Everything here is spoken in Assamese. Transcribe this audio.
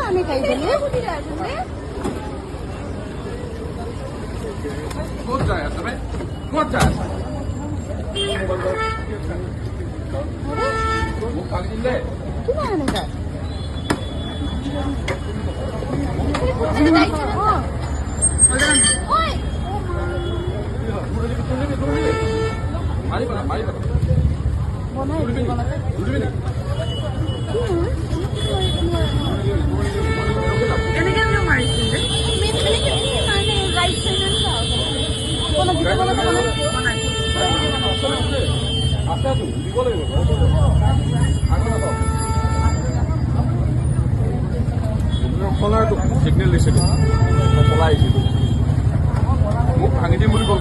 আমি খাইছিলি ক'ত যায় আছে ভাই ক'ত যায় আছে মোক পানী দিলে কিবা এনেকুৱা বনাই কেনেকৈ মাৰিছিলে সিগনেল দিছিলোঁ মই পলাই আহিছিলোঁ মোক ভাঙি দিম বুলি ক'ল